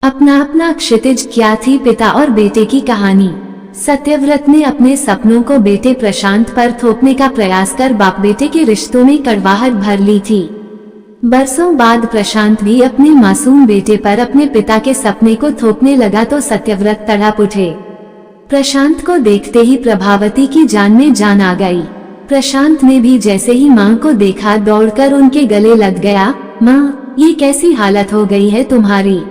अपना अपना क्षितिज क्या थी पिता और बेटे की कहानी। सत्यव्रत ने अपने सपनों को बेटे प्रशांत पर थोपने का प्रयास कर बाप बेटे के रिश्तों में कड़वाहट भर ली थी। बरसों बाद प्रशांत भी अपने मासूम बेटे पर अपने पिता के सपने को थोपने लगा तो सत्यव्रत तड़प उठे। प्रशांत को देखते ही प्रभावती की जान में जान आ गई। प्रशांत ने भी जैसे ही मां को देखा दौड़कर उनके गले लग गया। मां, ये कैसी हालत हो गई है तुम्हारी?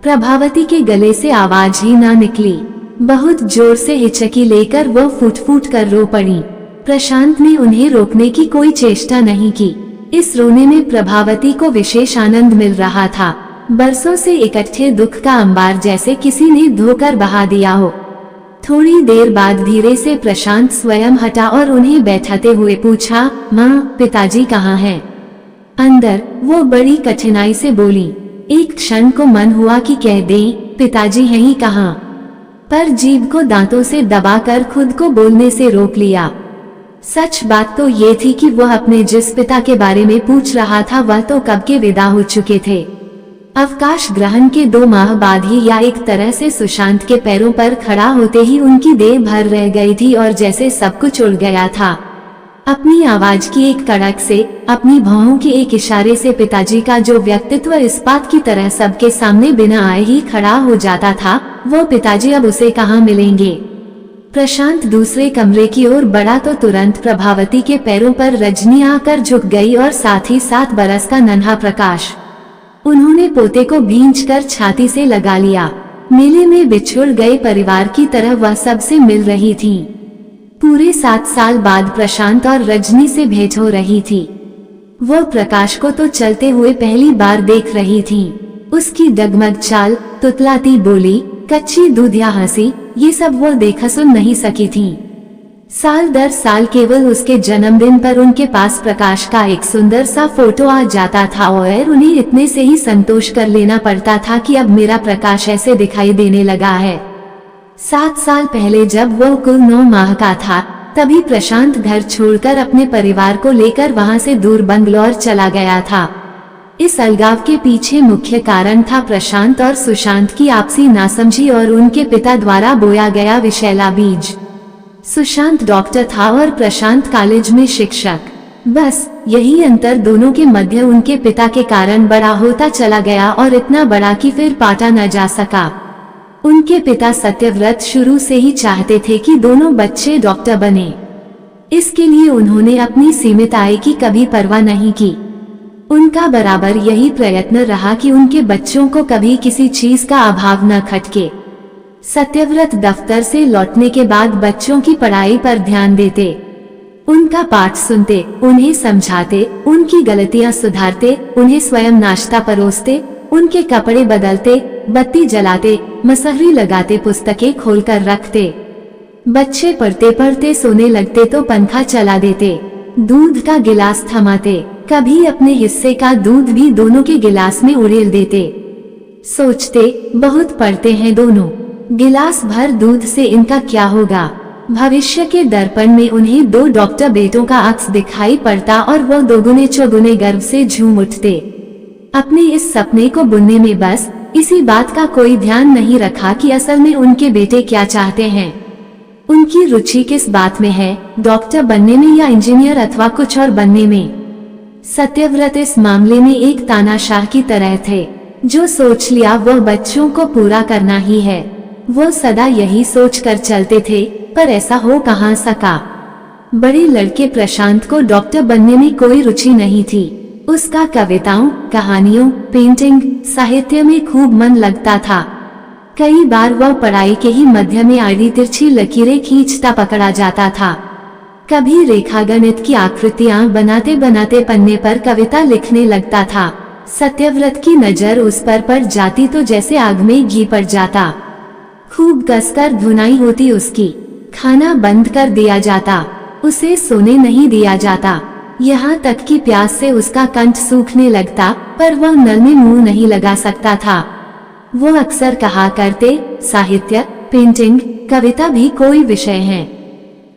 प्रभावती के गले से आवाज ही ना निकली। बहुत जोर से हिचकी लेकर वो फूट फूट कर रो पड़ी। प्रशांत ने उन्हें रोकने की कोई चेष्टा नहीं की। इस रोने में प्रभावती को विशेष आनंद मिल रहा था। बरसों से इकट्ठे दुख का अंबार जैसे किसी ने धोकर बहा दिया हो। थोड़ी देर बाद धीरे से प्रशांत स्वयं हटा और उन्हें बैठाते हुए पूछा, माँ, पिताजी कहाँ हैं? अंदर, वो बड़ी कठिनाई से बोली। एक क्षण को मन हुआ कि कह दें, पिताजी हैं ही कहाँ, पर जीभ को दांतों से दबाकर खुद को बोलने से रोक लिया। सच बात तो ये थी कि वह अपने जिस पिता के बारे में पूछ रहा था वह तो कब के विदा हो चुके थे। अवकाश ग्रहण के 2 माह बाद ही या एक तरह से सुशांत के पैरों पर खड़ा होते ही उनकी देह भर रह गई थी और जैसे सब कुछ उड़ गया था। अपनी आवाज की एक कड़क से, अपनी भौहों के एक इशारे से पिताजी का जो व्यक्तित्व इस्पात की तरह सबके सामने बिना आए ही खड़ा हो जाता था, वो पिताजी अब उसे कहाँ मिलेंगे। प्रशांत दूसरे कमरे की ओर बढ़ा तो तुरंत प्रभावती के पैरों पर रजनी आकर झुक गई और साथ ही 7 बरस का नन्हा प्रकाश। उन्होंने पोते को भींचकर छाती से लगा लिया। मेले में बिछुड़ गए परिवार की तरह वह सबसे मिल रही थी। पूरे 7 साल बाद प्रशांत और रजनी से भेंट हो रही थी। वह प्रकाश को तो चलते हुए पहली बार देख रही थी। उसकी डगमग चाल, तुतलाती बोली, कच्ची दूधिया हंसी, ये सब वो देख सुन नहीं सकी थी। साल दर साल केवल उसके जन्मदिन पर उनके पास प्रकाश का एक सुंदर सा फोटो आ जाता था और उन्हें इतने से ही संतोष कर लेना पड़ता था कि अब मेरा प्रकाश ऐसे दिखाई देने लगा है। 7 साल पहले जब वो कुल 9 माह का था, तभी प्रशांत घर छोड़कर अपने परिवार को लेकर वहां से दूर बंगलौर चला गया था। इस अलगाव के पीछे मुख्य कारण था प्रशांत और सुशांत की आपसी नासमझी और उनके पिता द्वारा बोया गया विषैला बीज। सुशांत डॉक्टर था और प्रशांत कॉलेज में शिक्षक। बस यही अंतर दोनों के मध्य उनके पिता के कारण बड़ा होता चला गया और इतना बड़ा कि फिर पाटा न जा सका। उनके पिता सत्यव्रत शुरू से ही चाहते थे कि दोनों बच्चे डॉक्टर बने। इसके लिए उन्होंने अपनी सीमित आय की कभी परवाह नहीं की। उनका बराबर यही प्रयत्न रहा कि उनके बच्चों को कभी किसी चीज का अभाव न खटके। सत्यव्रत दफ्तर से लौटने के बाद बच्चों की पढ़ाई पर ध्यान देते, उनका पाठ सुनते, उन्हें समझाते, उनकी गलतियां सुधारते, उन्हें स्वयं नाश्ता परोसते, उनके कपड़े बदलते, बत्ती जलाते, मसहरी लगाते, पुस्तकें खोलकर रखते। बच्चे पढ़ते पढ़ते सोने लगते तो पंखा चला देते, दूध का गिलास थमाते, कभी अपने हिस्से का दूध भी दोनों के गिलास में उड़ेल देते। सोचते, बहुत पढ़ते हैं दोनों, गिलास भर दूध से इनका क्या होगा। भविष्य के दर्पण में उन्हें 2 डॉक्टर बेटों का अक्स दिखाई पड़ता और वो दोगुने चौगुने गर्व से झूम उठते। अपने इस सपने को बुनने में बस इसी बात का कोई ध्यान नहीं रखा कि असल में उनके बेटे क्या चाहते हैं, उनकी रुचि किस बात में है, डॉक्टर बनने में या इंजीनियर अथवा कुछ और बनने में। सत्यव्रत इस मामले में एक तानाशाह की तरह थे, जो सोच लिया वो बच्चों को पूरा करना ही है। वो सदा यही सोच कर चलते थे, पर ऐसा हो कहाँ सका। बड़े लड़के प्रशांत को डॉक्टर बनने में कोई रुचि नहीं थी। उसका कविताओं, कहानियों, पेंटिंग, साहित्य में खूब मन लगता था। कई बार वह पढ़ाई के ही मध्य में आड़ी तिरछी लकीरें खींचता पकड़ा जाता था। कभी रेखागणित की आकृतियां बनाते बनाते पन्ने पर कविता लिखने लगता था। सत्यव्रत की नजर उस पर पड़ जाती तो जैसे आग में घी पड़ जाता। खूब कसकर धुनाई होती उसकी, खाना बंद कर दिया जाता, उसे सोने नहीं दिया जाता, यहाँ तक कि प्यास से उसका कंठ सूखने लगता, पर वह नल में मुंह नहीं लगा सकता था। वो अक्सर कहा करते, साहित्य, पेंटिंग, कविता भी कोई विषय है।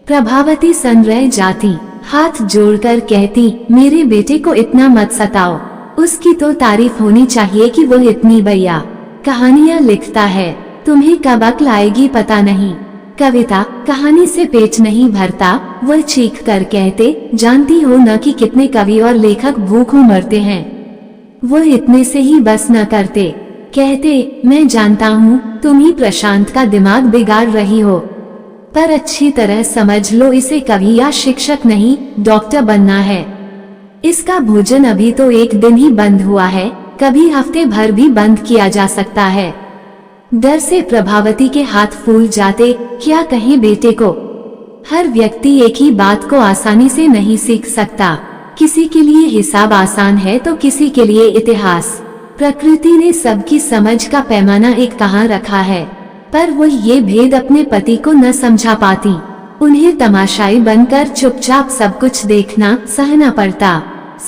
प्रभावती सन रह जाती, हाथ जोड़कर कहती, मेरे बेटे को इतना मत सताओ, उसकी तो तारीफ होनी चाहिए कि वो इतनी भैया। कहानियाँ लिखता है, तुम्हें कब अक्ल आएगी पता नहीं। कविता, कहानी से पेट नहीं भरता, वह चीख कर कहते, जानती हो न कि कितने कवि और लेखक भूखों मरते हैं। वह इतने से ही बस न करते, कहते, मैं जानता हूँ तुम ही प्रशांत का दिमाग बिगाड़ रही हो, पर अच्छी तरह समझ लो इसे कवि या शिक्षक नहीं, डॉक्टर बनना है। इसका भोजन अभी तो एक दिन ही बंद हुआ है, कभी हफ्ते भर भी बंद किया जा सकता है। डर से प्रभावती के हाथ फूल जाते, क्या कहें बेटे को। हर व्यक्ति एक ही बात को आसानी से नहीं सीख सकता, किसी के लिए हिसाब आसान है तो किसी के लिए इतिहास। प्रकृति ने सबकी समझ का पैमाना एक कहाँ रखा है, पर वो ये भेद अपने पति को न समझा पाती। उन्हें तमाशाई बनकर चुपचाप सब कुछ देखना सहना पड़ता।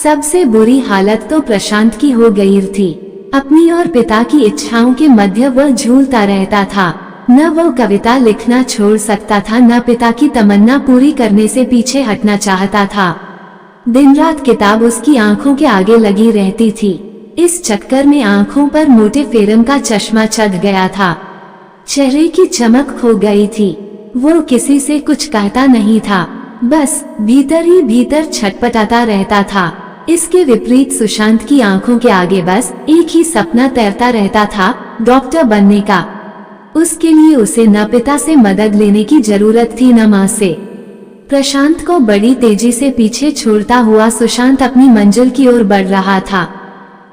सबसे बुरी हालत तो प्रशांत की हो गई थी। अपनी और पिता की इच्छाओं के मध्य वह झूलता रहता था। न वो कविता लिखना छोड़ सकता था, न पिता की तमन्ना पूरी करने से पीछे हटना चाहता था। दिन रात किताब उसकी आंखों के आगे लगी रहती थी। इस चक्कर में आंखों पर मोटे फेरम का चश्मा चढ़ गया था, चेहरे की चमक खो गई थी। वो किसी से कुछ कहता नहीं था, बस भीतर ही भीतर छटपटाता रहता था। इसके विपरीत सुशांत की आंखों के आगे बस एक ही सपना तैरता रहता था, डॉक्टर बनने का। उसके लिए उसे न पिता से मदद लेने की जरूरत थी न माँ से। प्रशांत को बड़ी तेजी से पीछे छोड़ता हुआ सुशांत अपनी मंजिल की ओर बढ़ रहा था।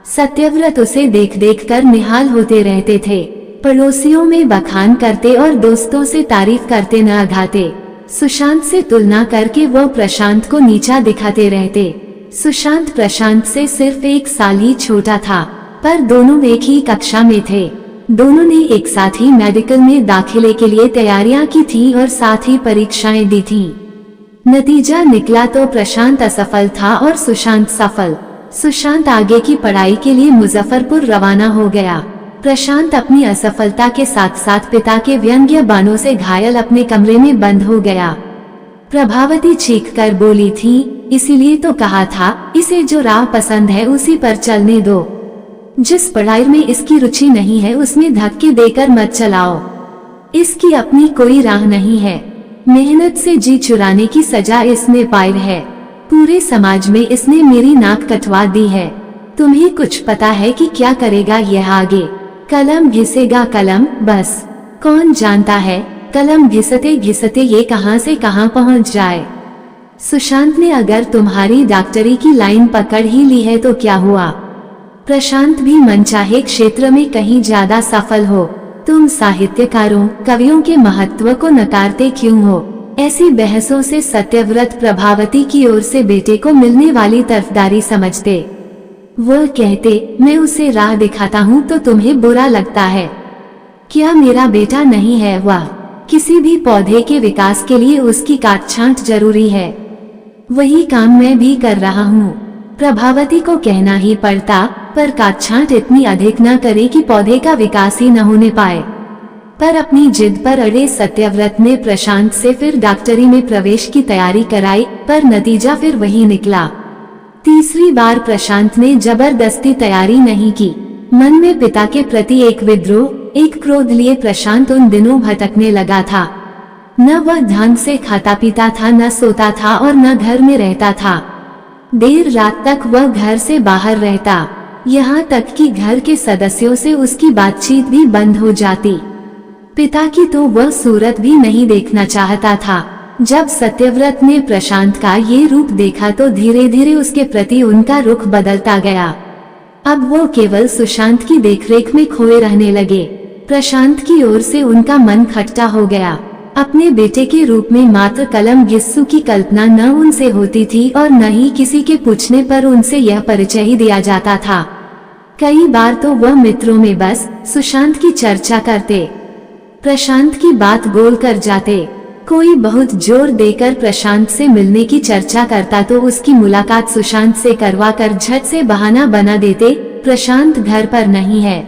सत्यव्रत उसे देख देख कर निहाल होते रहते थे। पड़ोसियों में बखान करते और दोस्तों से तारीफ करते न अघाते। सुशांत से तुलना करके वो प्रशांत को नीचा दिखाते रहते। सुशांत प्रशांत से सिर्फ 1 साल ही छोटा था, पर दोनों एक ही कक्षा में थे। दोनों ने एक साथ ही मेडिकल में दाखिले के लिए तैयारियां की थी और साथ ही परीक्षाएं दी थीं। नतीजा निकला तो प्रशांत असफल था और सुशांत सफल। सुशांत आगे की पढ़ाई के लिए मुजफ्फरपुर रवाना हो गया। प्रशांत अपनी असफलता के साथ साथ पिता के व्यंग्य बाणों से घायल अपने कमरे में बंद हो गया। प्रभावती चीख कर बोली थी, इसीलिए तो कहा था, इसे जो राह पसंद है उसी पर चलने दो। जिस पढ़ाई में इसकी रुचि नहीं है उसमें धक्के देकर मत चलाओ। इसकी अपनी कोई राह नहीं है। मेहनत से जी चुराने की सजा इसने पाई है। पूरे समाज में इसने मेरी नाक कटवा दी है। तुम्हें कुछ पता है कि क्या करेगा यह आगे? कलम घिसेगा कलम, बस कौन जानता है कलम घिसते घिसते ये कहां से कहां पहुंच जाए। सुशांत ने अगर तुम्हारी डॉक्टरी की लाइन पकड़ ही ली है तो क्या हुआ? प्रशांत भी मनचाहे क्षेत्र में कहीं ज्यादा सफल हो। तुम साहित्यकारों कवियों के महत्व को नकारते क्यों हो? ऐसी बहसों से सत्यव्रत प्रभावती की ओर से बेटे को मिलने वाली तरफदारी समझते। वह कहते, मैं उसे राह दिखाता हूँ तो तुम्हें बुरा लगता है क्या? मेरा बेटा नहीं है। वह किसी भी पौधे के विकास के लिए उसकी काट-छांट जरूरी है। वही काम मैं भी कर रहा हूँ। प्रभावती को कहना ही पड़ता, पर काट-छांट इतनी अधिक न करे कि पौधे का विकास ही न होने पाए। पर अपनी जिद पर अड़े सत्यव्रत ने प्रशांत से फिर डॉक्टरी में प्रवेश की तैयारी कराई, पर नतीजा फिर वही निकला। तीसरी बार प्रशांत ने जबरदस्ती तैयारी नहीं की। मन में पिता के प्रति एक विद्रोह, एक क्रोध लिए प्रशांत उन दिनों भटकने लगा था। न वह ढंग से खाता पीता था, न सोता था और न घर में रहता था। देर रात तक वह घर से बाहर रहता, यहाँ तक कि घर के सदस्यों से उसकी बातचीत भी बंद हो जाती। पिता की तो वह सूरत भी नहीं देखना चाहता था। जब सत्यव्रत ने प्रशांत का ये रूप देखा तो धीरे धीरे उसके प्रति उनका रुख बदलता गया। अब वो केवल सुशांत की देखरेख में खोए रहने लगे। प्रशांत की ओर से उनका मन खट्टा हो गया। अपने बेटे के रूप में मात्र कलम गिस्सू की कल्पना न उनसे होती थी और न ही किसी के पूछने पर उनसे यह परिचय ही दिया जाता था। कई बार तो वह मित्रों में बस सुशांत की चर्चा करते, प्रशांत की बात गोल कर जाते। कोई बहुत जोर देकर प्रशांत से मिलने की चर्चा करता तो उसकी मुलाकात सुशांत से करवाकर झट से बहाना बना देते, प्रशांत घर पर नहीं है।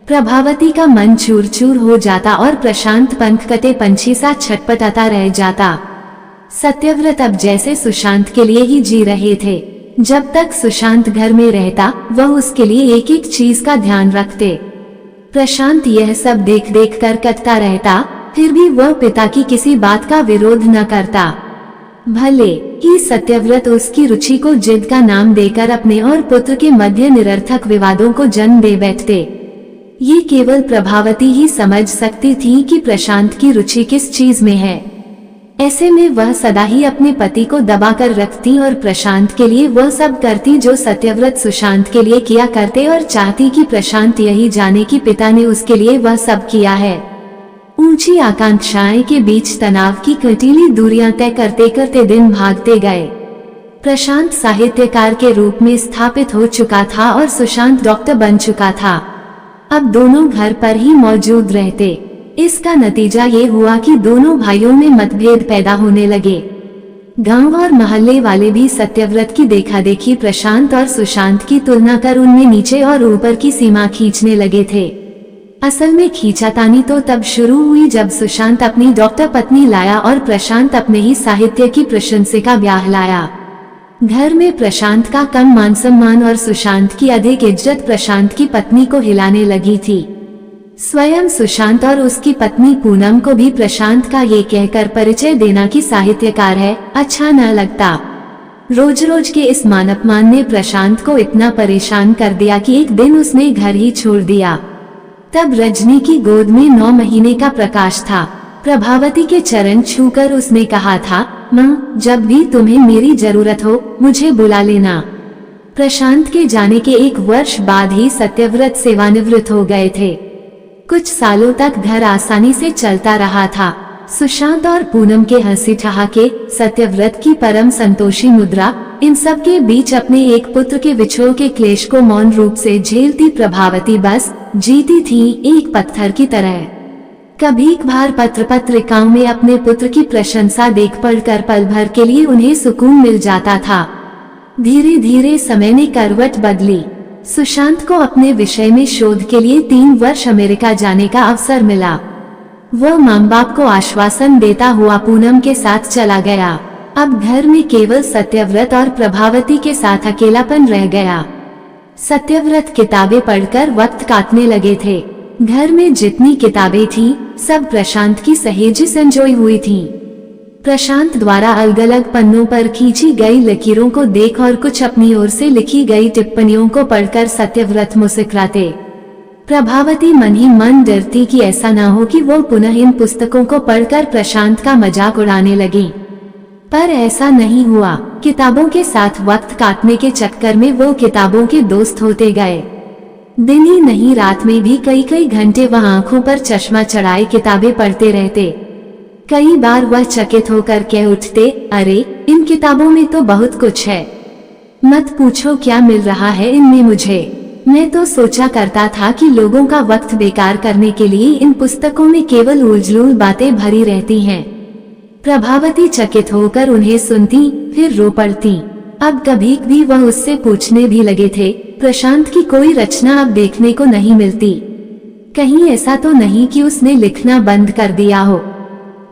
प्रभावती का मन चूर चूर हो जाता और प्रशांत पंख कटे पंछी सा छटपटाता रह जाता। सत्यव्रत अब जैसे सुशांत के लिए ही जी रहे थे। जब तक सुशांत घर में रहता वह उसके लिए एक एक चीज का ध्यान रखते। प्रशांत यह सब देख देख कर कटता रहता, फिर भी वह पिता की किसी बात का विरोध न करता। भले ही सत्यव्रत उसकी रुचि को जिद का नाम देकर अपने और पुत्र के मध्य निरर्थक विवादों को जन्म दे बैठते। ये केवल प्रभावती ही समझ सकती थी कि प्रशांत की रुचि किस चीज में है। ऐसे में वह सदा ही अपने पति को दबा कर रखती और प्रशांत के लिए वह सब करती जो सत्यव्रत सुशांत के लिए किया करते, और चाहती कि प्रशांत यही जाने कि पिता ने उसके लिए वह सब किया है। ऊंची आकांक्षाएं के बीच तनाव की कटीली दूरियां तय करते करते दिन भागते गए। प्रशांत साहित्यकार के रूप में स्थापित हो चुका था और सुशांत डॉक्टर बन चुका था। अब दोनों घर पर ही मौजूद रहते। इसका नतीजा ये हुआ कि दोनों भाइयों में मतभेद पैदा होने लगे। गांव और मोहल्ले वाले भी सत्यव्रत की देखा देखी प्रशांत और सुशांत की तुलना कर उनमें नीचे और ऊपर की सीमा खींचने लगे थे। असल में खींचातानी तो तब शुरू हुई जब सुशांत अपनी डॉक्टर पत्नी लाया और प्रशांत अपने ही साहित्य की प्रशंसिका ब्याह लाया। घर में प्रशांत का कम मान सम्मान और सुशांत की अधिक इज्जत प्रशांत की पत्नी को हिलाने लगी थी। स्वयं सुशांत और उसकी पत्नी पूनम को भी प्रशांत का ये कहकर परिचय देना कि साहित्यकार है अच्छा न लगता। रोज रोज के इस मान अपमान ने प्रशांत को इतना परेशान कर दिया कि एक दिन उसने घर ही छोड़ दिया। तब रजनी की गोद में 9 महीने का प्रकाश था। प्रभावती के चरण छूकर उसने कहा था, माँ, जब भी तुम्हें मेरी जरूरत हो मुझे बुला लेना। प्रशांत के जाने के 1 वर्ष बाद ही सत्यव्रत सेवानिवृत्त हो गए थे। कुछ सालों तक घर आसानी से चलता रहा था। सुशांत और पूनम के हंसी ठहाके, सत्यव्रत की परम संतोषी मुद्रा, इन सब के बीच अपने एक पुत्र के विछोह के क्लेश को मौन रूप से झेलती प्रभावती बस जीती थी एक पत्थर की तरह। कभी कभार पत्र पत्रिकाओं में अपने पुत्र की प्रशंसा देख पढ़कर पल भर के लिए उन्हें सुकून मिल जाता था। धीरे धीरे समय ने करवट बदली। सुशांत को अपने विषय में शोध के लिए 3 वर्ष अमेरिका जाने का अवसर मिला। वह माँ बाप को आश्वासन देता हुआ पूनम के साथ चला गया। अब घर में केवल सत्यव्रत और प्रभावती के साथ अकेलापन रह गया। सत्यव्रत किताबें पढ़कर वक्त काटने लगे थे। घर में जितनी किताबें थीं, सब प्रशांत की सहेजी संजोई हुई थीं। प्रशांत द्वारा अलग अलग पन्नों पर खींची गई लकीरों को देख और कुछ अपनी ओर से लिखी गई टिप्पणियों को पढ़कर सत्यव्रत मुस्कुराते। प्रभावती मन ही मन डरती कि ऐसा न हो कि वो पुनः इन पुस्तकों को पढ़कर प्रशांत का मजाक उड़ाने लगी। पर ऐसा नहीं हुआ। किताबों के साथ वक्त काटने के चक्कर में वो किताबों के दोस्त होते गए। दिन ही नहीं रात में भी कई कई घंटे वह आंखों पर चश्मा चढ़ाए किताबें पढ़ते रहते। कई बार वह चकित होकर कह उठते, अरे इन किताबों में तो बहुत कुछ है, मत पूछो क्या मिल रहा है इनमें मुझे। मैं तो सोचा करता था कि लोगों का वक्त बेकार करने के लिए इन पुस्तकों में केवल उलझुल बातें भरी रहती हैं। प्रभावती चकित होकर उन्हें सुनती, फिर रो पड़ती। अब कभी भी वह उससे पूछने भी लगे थे, प्रशांत की कोई रचना अब देखने को नहीं मिलती। कहीं ऐसा तो नहीं कि उसने लिखना बंद कर दिया हो।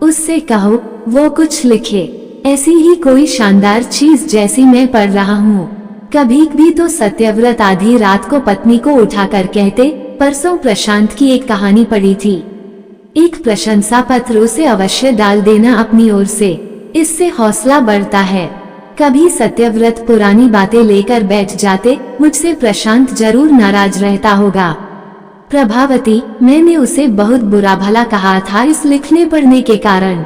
उससे कहो वो कुछ लिखे, ऐसी ही कोई शानदार चीज जैसी मैं पढ़ रहा हूँ। कभी भी तो सत्यव्रत आधी रात को पत्नी को उठाकर कहते, परसों प्रशांत की एक कहानी पढ़ी थी, एक प्रशंसा पत्र उसे अवश्य डाल देना अपनी ओर से, इससे हौसला बढ़ता है। कभी सत्यव्रत पुरानी बातें लेकर बैठ जाते, मुझसे प्रशांत जरूर नाराज रहता होगा। प्रभावती, मैंने उसे बहुत बुरा भला कहा था इस लिखने पढ़ने के कारण।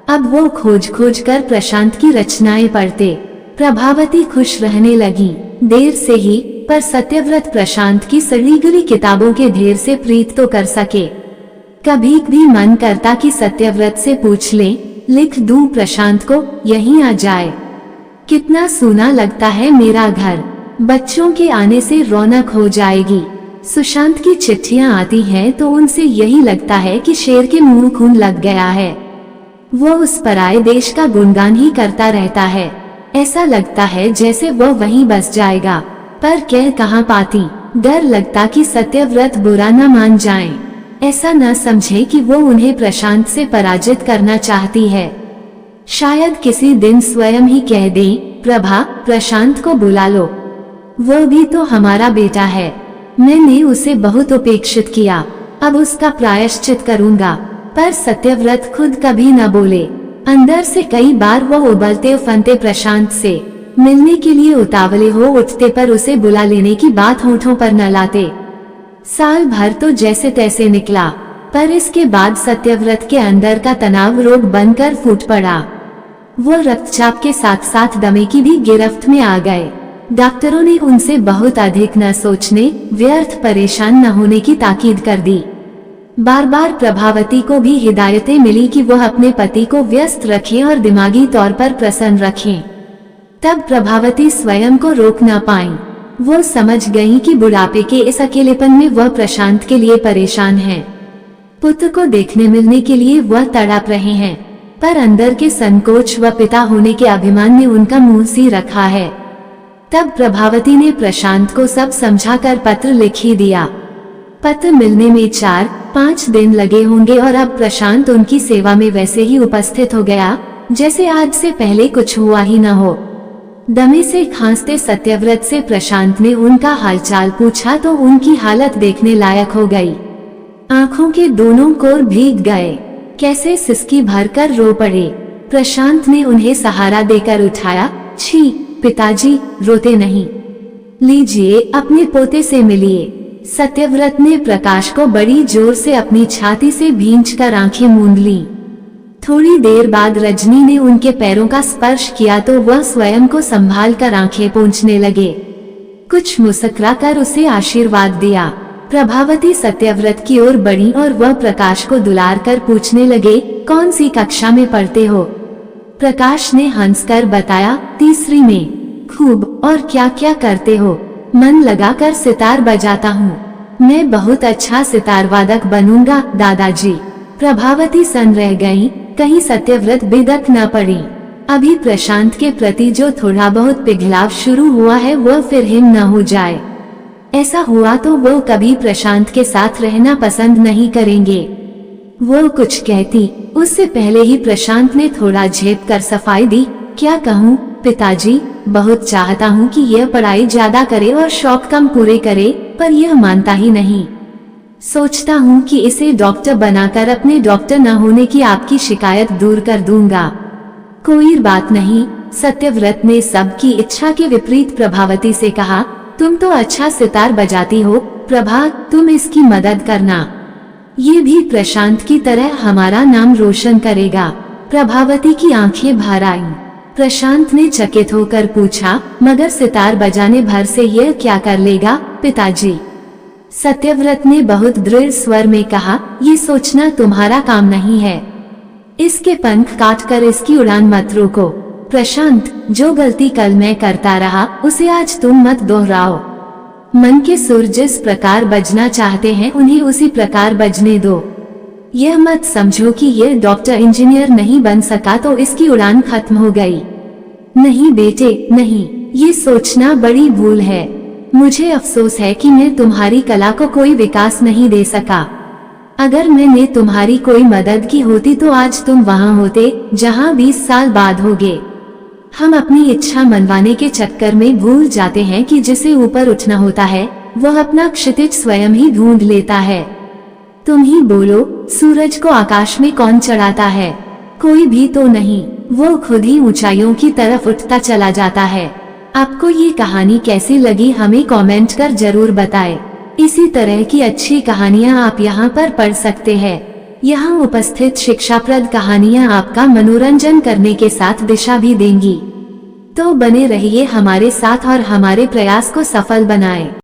अब वो खोज खोज कर प्रशांत की रचनाएं पढ़ते। प्रभावती खुश रहने लगी। देर से ही, पर सत्यव्रत प्रशांत की सड़ी गली किताबों के ढेर से प्रीत तो कर सके। कभी भी मन करता कि सत्यव्रत से पूछ ले, लिख दूं प्रशांत को, यहीं आ जाए। कितना सूना लगता है मेरा घर, बच्चों के आने से रौनक हो जाएगी। सुशांत की चिट्ठियां आती हैं तो उनसे यही लगता है कि शेर के मुंह खून लग गया है। वो उस पराये देश का गुणगान ही करता रहता है। ऐसा लगता है जैसे वो वहीं बस जाएगा, पर कह कहाँ पाती। डर लगता कि सत्यव्रत बुरा न मान जाएं, ऐसा न समझे कि वो उन्हें प्रशांत से पराजित करना चाहती है। शायद किसी दिन स्वयं ही कह दे, प्रभा, प्रशांत को बुला लो, वो भी तो हमारा बेटा है। मैंने उसे बहुत उपेक्षित किया, अब उसका प्रायश्चित करूंगा। पर सत्यव्रत खुद कभी न बोले। अंदर से कई बार वह उबलते उफनते प्रशांत से मिलने के लिए उतावले हो उठते, पर उसे बुला लेने की बात होठों पर न लाते। साल भर तो जैसे तैसे निकला, पर इसके बाद सत्यव्रत के अंदर का तनाव रोग बनकर फूट पड़ा। वो रक्तचाप के साथ साथ दमे की भी गिरफ्त में आ गए। डॉक्टरों ने उनसे बहुत अधिक न सोचने, व्यर्थ परेशान न होने की ताकीद कर दी। बार बार प्रभावती को भी हिदायतें मिली कि वह अपने पति को व्यस्त रखें और दिमागी तौर पर प्रसन्न रखें। तब प्रभावती स्वयं को रोक न पाईं। वो समझ गईं कि बुढ़ापे के इस अकेलेपन में वह प्रशांत के लिए परेशान हैं। पुत्र को देखने मिलने के लिए वह तड़प रहे हैं, पर अंदर के संकोच व पिता होने के अभिमान ने उनका मुंह सी रखा है। तब प्रभावती ने प्रशांत को सब समझाकर पत्र लिख ही दिया। पत्र मिलने में 4-5 दिन लगे होंगे और अब प्रशांत उनकी सेवा में वैसे ही उपस्थित हो गया जैसे आज से पहले कुछ हुआ ही न हो। दमे से खांसते सत्यव्रत से प्रशांत ने उनका हालचाल पूछा तो उनकी हालत देखने लायक हो गई। आंखों के दोनों कोर भीग गए, कैसे सिसकी भरकर रो पड़े। प्रशांत ने उन्हें सहारा देकर उठाया। छी पिताजी, रोते नहीं, लीजिए अपने पोते से मिलिए। सत्यव्रत ने प्रकाश को बड़ी जोर से अपनी छाती से भींचकर आंखें मूंद लीं। थोड़ी देर बाद रजनी ने उनके पैरों का स्पर्श किया तो वह स्वयं को संभालकर आंखें पोंछने लगे। कुछ मुस्कुराकर उसे आशीर्वाद दिया। प्रभावती सत्यव्रत की ओर बढ़ी और वह प्रकाश को दुलार कर पूछने लगे, कौन सी कक्षा में पढ़ते हो? प्रकाश ने हंसकर बताया, 3री में। खूब, और क्या क्या करते हो? मन लगाकर सितार बजाता हूँ। मैं बहुत अच्छा सितार वादक बनूंगा दादाजी। प्रभावती सन रह गईं, कहीं सत्यव्रत बेदक न पड़ी। अभी प्रशांत के प्रति जो थोड़ा बहुत पिघलाव शुरू हुआ है वह फिर हिम न हो जाए। ऐसा हुआ तो वो कभी प्रशांत के साथ रहना पसंद नहीं करेंगे। वो कुछ कहती उससे पहले ही प्रशांत ने थोड़ा झेप कर सफाई दी, क्या कहूँ पिताजी, बहुत चाहता हूँ कि यह पढ़ाई ज्यादा करे और शौक कम पूरे करे, पर यह मानता ही नहीं। सोचता हूँ कि इसे डॉक्टर बनाकर अपने डॉक्टर न होने की आपकी शिकायत दूर कर दूंगा। कोई बात नहीं, सत्यव्रत ने सबकी इच्छा के विपरीत प्रभावती से कहा, तुम तो अच्छा सितार बजाती हो प्रभा, तुम इसकी मदद करना। ये भी प्रशांत की तरह हमारा नाम रोशन करेगा। प्रभावती की आंखें भर आईं। प्रशांत ने चकित होकर पूछा, मगर सितार बजाने भर से यह क्या कर लेगा पिताजी? सत्यव्रत ने बहुत दृढ़ स्वर में कहा, ये सोचना तुम्हारा काम नहीं है। इसके पंख काटकर इसकी उड़ान मत रोको। प्रशांत, जो गलती कल मैं करता रहा उसे आज तुम मत दोहराओ। मन के सुर जिस प्रकार बजना चाहते हैं उन्हें उसी प्रकार बजने दो। यह मत समझो कि यह डॉक्टर इंजीनियर नहीं बन सका तो इसकी उड़ान खत्म हो गई। नहीं बेटे नहीं, ये सोचना बड़ी भूल है। मुझे अफसोस है कि मैं तुम्हारी कला को कोई विकास नहीं दे सका। अगर मैंने तुम्हारी कोई मदद की होती तो आज तुम वहाँ होते जहाँ 20 साल बाद होगे। हम अपनी इच्छा मनवाने के चक्कर में भूल जाते हैं कि जिसे ऊपर उठना होता है वह अपना क्षितिज स्वयं ही ढूंढ लेता है। तुम ही बोलो, सूरज को आकाश में कौन चढ़ाता है? कोई भी तो नहीं, वो खुद ही ऊंचाइयों की तरफ उठता चला जाता है। आपको ये कहानी कैसी लगी हमें कमेंट कर जरूर बताएं। इसी तरह की अच्छी कहानियाँ आप यहाँ पर पढ़ सकते हैं। यहाँ उपस्थित शिक्षाप्रद कहानियाँ आपका मनोरंजन करने के साथ दिशा भी देंगी। तो बने रहिए हमारे साथ और हमारे प्रयास को सफल बनाएं।